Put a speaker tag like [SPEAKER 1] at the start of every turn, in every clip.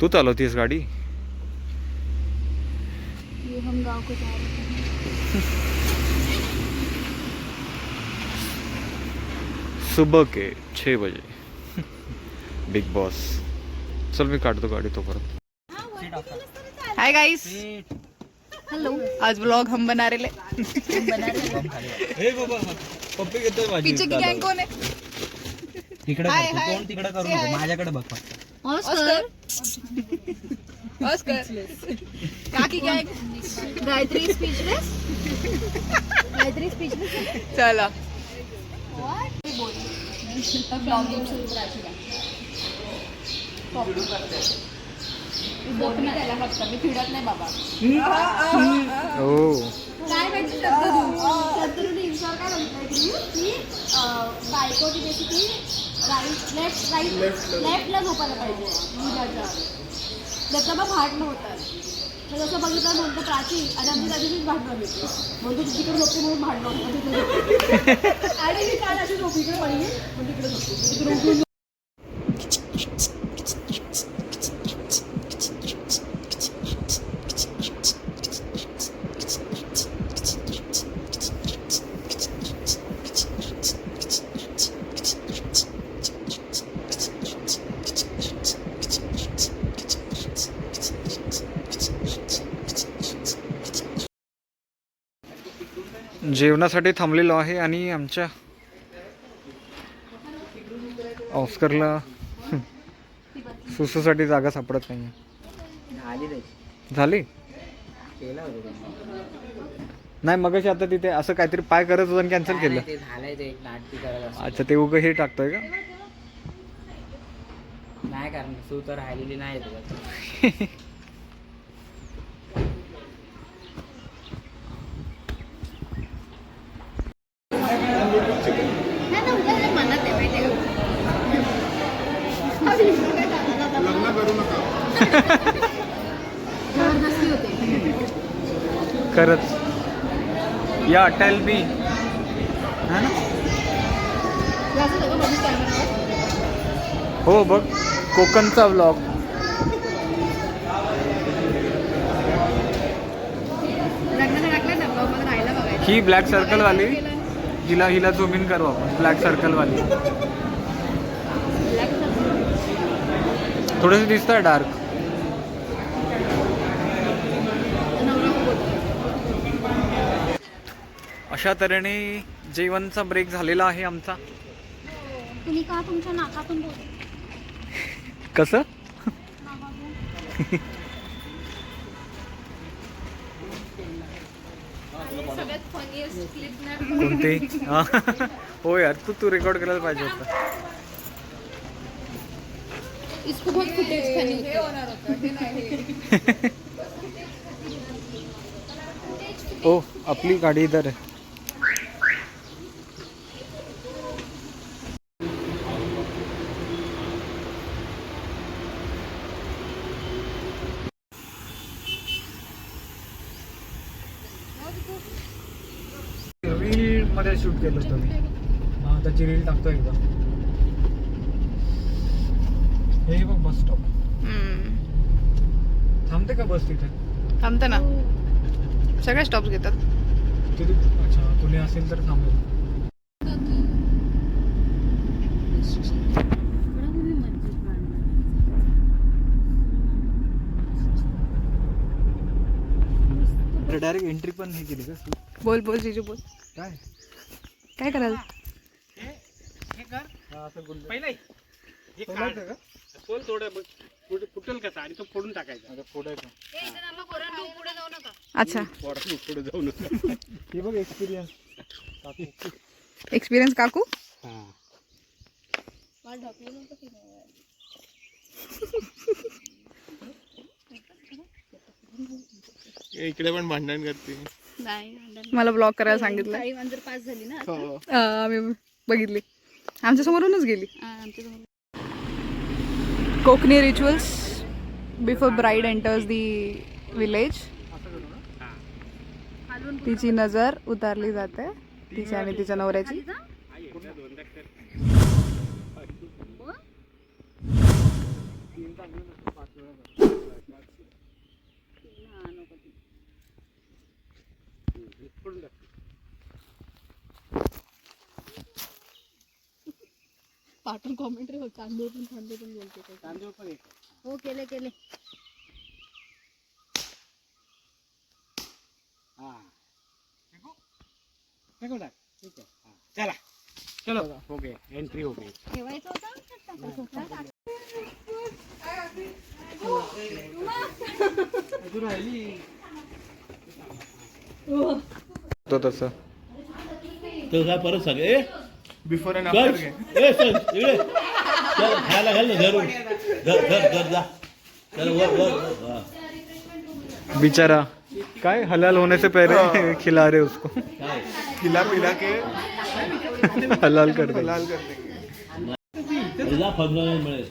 [SPEAKER 1] तू चालवतीस गाडी?
[SPEAKER 2] ये हम गांव को जा रहे हैं।
[SPEAKER 1] सुबह के 6 बजे बिग बॉस. चल मी काढतो गाडी तोपर्यंत.
[SPEAKER 3] Hi guys,
[SPEAKER 2] hello.
[SPEAKER 3] आज व्लॉग हम बना रहे पीछे की गैंग कौन है?
[SPEAKER 4] तिकडे
[SPEAKER 3] हाय,
[SPEAKER 4] बघ,
[SPEAKER 3] हाय.
[SPEAKER 4] तोंड तिकडे करू
[SPEAKER 3] Say
[SPEAKER 4] नको,
[SPEAKER 3] hi.
[SPEAKER 4] माझ्याकडे बघ फक्त.
[SPEAKER 2] ऑस्कर।
[SPEAKER 3] ऑस्कर काकी gang.
[SPEAKER 2] Gayatri speechless. Gayatri speechless.
[SPEAKER 3] चला
[SPEAKER 2] ब्लॉगिंग सुरू करायची का? बोलणी त्याला फक्त मी फिरत नाही बाबा.
[SPEAKER 1] ओ
[SPEAKER 2] काय माहिती शब्दरूने इन्स्टॉल काय बघितलं की बायकोची बेसिकली लेफ्टला झोपायला पाहिजे मुलाच्या. त्याचा मग भांडणं होतात. तर जसं बघितलं म्हणतो प्राची आणि आमची त्या दिवशीच भांडणं होती. म्हणतो तिकडे झोपते म्हणून भांडणं होतं. आणि मी काल अशी झोप इकडे पडली म्हणजे तिकडे झोपते तिकडे उठून.
[SPEAKER 1] जेवणासाठी थांबलेलो आहे आणि आमच्या ऑस्करला सुसूसाठी जागा सापडत नाही. झाली नाही मगाशी. आता तिथे असं काहीतरी पाय करत होतं कॅन्सल केलं. अच्छा ते उगं हे टाकतोय का?
[SPEAKER 4] नाही कारण सू तर राहिलेली नाही.
[SPEAKER 2] मनात आहे माहिती जबरदस्ती होते.
[SPEAKER 1] खरंच या अटेल बी हा ना.
[SPEAKER 2] असं सगळं बघू कॅमेरावर.
[SPEAKER 1] हो बघ कोकणचा व्लॉग.
[SPEAKER 2] लग्नाला टाकलं ना ब्लॉग मला राहायला बघायचं.
[SPEAKER 1] ही ब्लॅक सर्कल वाली हिला झूम इन करू आपण. ब्लॅक सर्कल वाली थोडंसं दिसतंय डार्क. अशा तऱ्हेने जेवणचा ब्रेक झालेला आहे आमचा.
[SPEAKER 2] तुम्ही का तुमच्या नाकातून बोलता?
[SPEAKER 1] कसं?
[SPEAKER 2] सगळ्यात फनीएस्ट क्लिप नाही.
[SPEAKER 1] कोणते? हो यार तू रेकॉर्ड करायला पाहिजे होतं.
[SPEAKER 2] इसको बहुत फुटेज फनी होते.
[SPEAKER 1] ओ आपली गाडी इधर आहे. रील मध्ये शूट केलं होतं मी. त्याची रील टाकतो एकदा. हे बघ बस स्टॉप. थांबते का बस तिथे?
[SPEAKER 3] थांबतं ना, सगळे स्टॉप्स घेतात.
[SPEAKER 1] तिथे अच्छा कुणी असेल तर थांबेल. डायरेक्ट एंट्री पण हे केली का?
[SPEAKER 3] बोल बोल जीजू बोल. काय करायला?
[SPEAKER 4] फुटेल कसा आणि तो फोडून टाकायचा.
[SPEAKER 3] अच्छा
[SPEAKER 4] पुढे जाऊ नका.
[SPEAKER 1] हे बघ एक्सपिरियन्स.
[SPEAKER 3] एक्सपिरियन्स काकू.
[SPEAKER 4] इकडे पण भांडण करते.
[SPEAKER 3] मला ब्लॉग करायला सांगितलं.
[SPEAKER 2] जर पास झाली ना
[SPEAKER 3] आम्ही बघितली, आमच्या समोरूनच गेली. Konkani rituals before bride enters the village. तिची नजर उतारली जाते तिच्या आणि तिच्या नवऱ्याची.
[SPEAKER 2] पाठून कॉमेंट्री हो तांदूळ पण बोलते
[SPEAKER 4] तांदूळ पण एक
[SPEAKER 2] हो केले
[SPEAKER 4] हा फेकून टाक. ठीक आहे हा. चला चलो ओके एंट्री ओके
[SPEAKER 2] ठेवायचं होतं
[SPEAKER 1] तो तसं
[SPEAKER 5] तुझा परत सगळे
[SPEAKER 6] बिफोर अँड
[SPEAKER 5] चल
[SPEAKER 6] आफ्टर घे.
[SPEAKER 5] ए चल इकडे चल खायला घाल ना धरून धर जा चल वर हा.
[SPEAKER 1] बेचारा काय हलाल होने से पहले खिला रहे उसको
[SPEAKER 5] काय
[SPEAKER 6] खिला पिला के
[SPEAKER 1] हलाल कर दे.
[SPEAKER 6] हलाल कर देंगे.
[SPEAKER 5] तुझा फोन मिळेल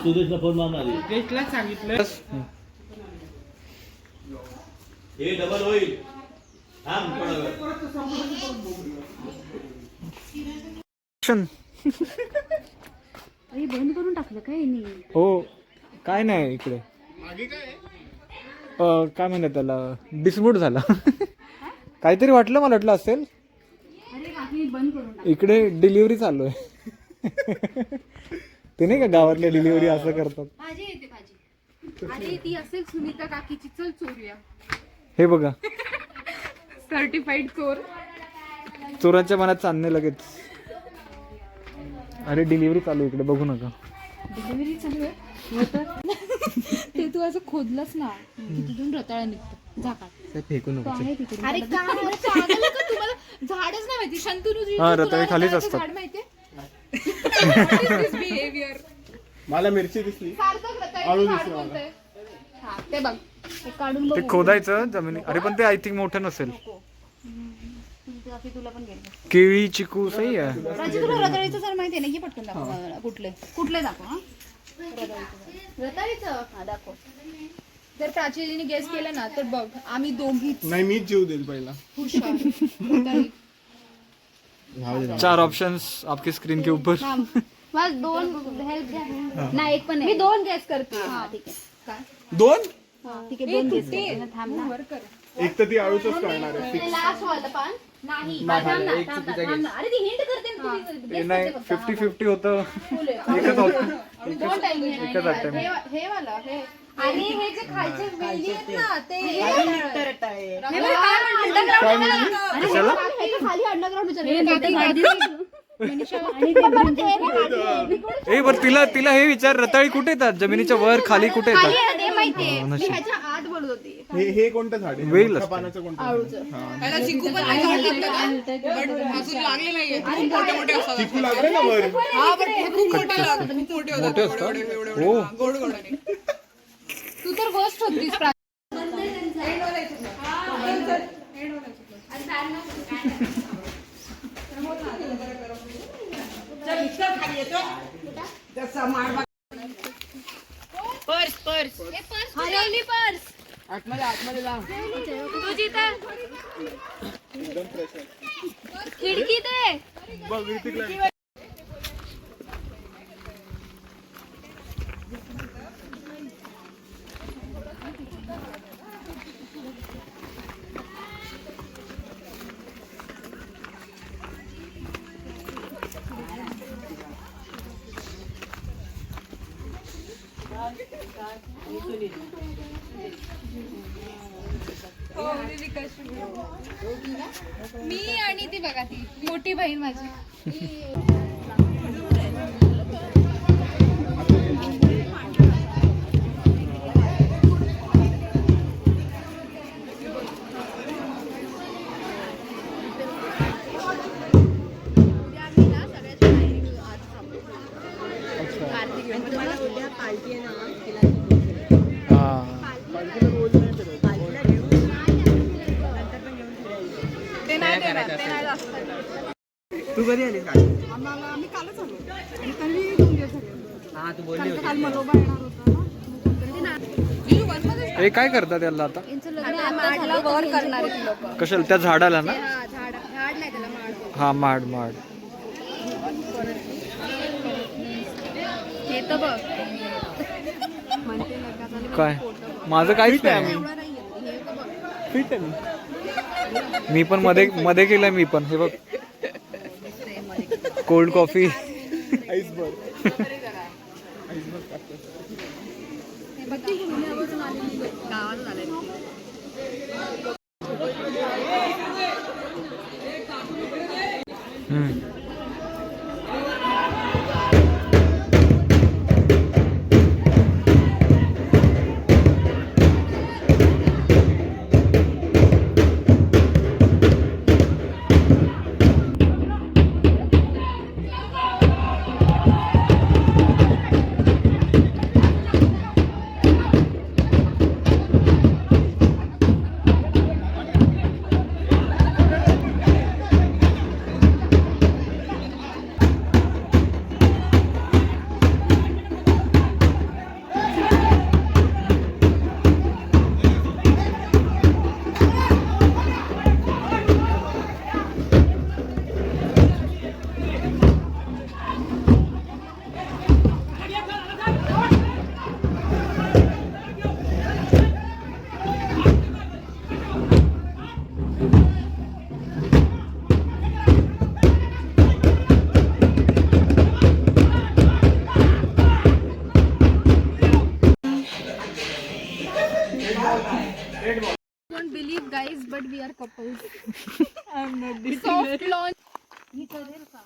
[SPEAKER 5] सुदेशला फोन मारणार
[SPEAKER 4] टेस्टलाच सांगितलं
[SPEAKER 5] हे डबल होईल थांब थोडा वेळ.
[SPEAKER 1] Action.
[SPEAKER 2] अरे बंद करून टाकलं काय नाही
[SPEAKER 1] हो काय नाही इकडे
[SPEAKER 6] मागे काय आहे?
[SPEAKER 1] काय म्हणतात त्याला डिस्प्यूट झाला काहीतरी वाटलं मला वाटलं असेल
[SPEAKER 2] अरे काकी बंद करून टाक
[SPEAKER 1] इकडे डिलिव्हरी चालू आहे ते नाही का गावातल्या डिलिव्हरी असं करतात
[SPEAKER 2] भाजी येते भाजी अरे ती असेल सुनीता काकीची चल चोरूया
[SPEAKER 1] हे बघा
[SPEAKER 3] सर्टिफाईड चोर.
[SPEAKER 1] चोरांच्या मनात चांदणे लगेच अरे डिलिव्हरी चालू आहे इकडे बघू नका
[SPEAKER 2] डिलिव्हरी चालू आहे ते तू असं खोदलंस ना की तिथून रताळा निघतो झाकात
[SPEAKER 1] फेकू नको
[SPEAKER 2] आहे तिकडे अरे तुम्हाला झाडच नाही माहिती शंतनू
[SPEAKER 1] हा, रताळे खालीच असतात.
[SPEAKER 2] झाड माहितीये बिहेवियर
[SPEAKER 6] मला मिरची दिसली.
[SPEAKER 2] सारखं रताळे
[SPEAKER 6] आळू
[SPEAKER 2] झाड
[SPEAKER 6] दिसलं मला.
[SPEAKER 2] बोलतंय हा ते बघ ते काढून
[SPEAKER 1] ते
[SPEAKER 2] बघ
[SPEAKER 1] खोदायचं जमिनी अरे पण ते आय थिंक मोठं नसेल
[SPEAKER 2] तुला पण घ्यायचं
[SPEAKER 1] केळी चिकू सही आहे
[SPEAKER 2] प्राची तुला रताळीचं झाड माहितीये ना की पटकन दाखव मला. कुठले दाखव हा रताळीचं हा दाखव जर प्राचीने गेस केलं ना तर बघ आम्ही दोघीच
[SPEAKER 6] नाही मीच जीव देईल पहिला.
[SPEAKER 2] हुशार रताळी.
[SPEAKER 1] 4 ऑप्शंस आपकी स्क्रीन के ऊपर
[SPEAKER 2] बस 2 हेल्प द्या नाही एक पण मी 2 गेस करते हा ठीक आहे काय
[SPEAKER 6] 2
[SPEAKER 2] ठीक आहे 2 गेस करते थांब ना
[SPEAKER 6] एक तर ती आळूच करणार आहे.
[SPEAKER 2] ते लास्ट वाला पान नाही थांब ना अरे ती हिंट करते ना तुम्ही
[SPEAKER 1] ते नाही 50-50 होतं एकच होतं
[SPEAKER 2] दोन टाइम
[SPEAKER 1] एकच attempt.
[SPEAKER 2] हे वाला हे आणि हे जे खायचे वेली आहेत ना ते
[SPEAKER 1] कशाला?
[SPEAKER 2] खाली अंडरग्राउंड
[SPEAKER 1] ए बर तिला हे विचार रताळी कुठे येतात जमिनीच्या वर खाली कुठे येतात
[SPEAKER 2] ते माहितीये
[SPEAKER 1] हो,
[SPEAKER 2] मी
[SPEAKER 1] नशीब.
[SPEAKER 2] ह्याच्या आत बोलत होती
[SPEAKER 6] हे कोणतं झाड आहे?
[SPEAKER 1] वेल
[SPEAKER 6] मोठ्या
[SPEAKER 1] असतं.
[SPEAKER 6] पानाचं कोणतं झाड आहे? हा.
[SPEAKER 3] चिकू लागले ना वर.
[SPEAKER 6] चिकू लागले ना वर.
[SPEAKER 1] मोठे असतात हो
[SPEAKER 2] तू तर गोष्ट होतीस हरवली पर्स
[SPEAKER 4] आतमध्ये लाव
[SPEAKER 2] तुझी तर खिडकीत आहे
[SPEAKER 6] बघ ऋतिक लागले.
[SPEAKER 2] मी आणि ती बघा ती मोठी बहीण माझी
[SPEAKER 4] तू कधी आलीस का
[SPEAKER 3] आम्ही कालच आलो आणि तरी 2 दिवस झाले.
[SPEAKER 4] हा तू बोलली होती
[SPEAKER 3] काल मलोबा येणार होता ना मग कोणतरी
[SPEAKER 1] हे काय करतात याला आता
[SPEAKER 2] माडला वर करणार आहेत लोक
[SPEAKER 1] कशाला त्या झाडाला ना
[SPEAKER 2] झाड नाही त्याला माड
[SPEAKER 1] हा माड
[SPEAKER 2] हे तर बघ
[SPEAKER 1] काय माझं काहीच नाही
[SPEAKER 2] एवढा नाही आहे. हे बघ.
[SPEAKER 6] फिट आहे मी.
[SPEAKER 1] मी पण मध्ये मध्ये केलंय मी पण हे बघ कोल्ड कॉफी
[SPEAKER 6] आईसबर्ग.
[SPEAKER 2] बघ ती पुण्यावरून आलेली गावात आले. Don't believe guys, but we are couples. I'm not this. Soft launch. मी करेल का?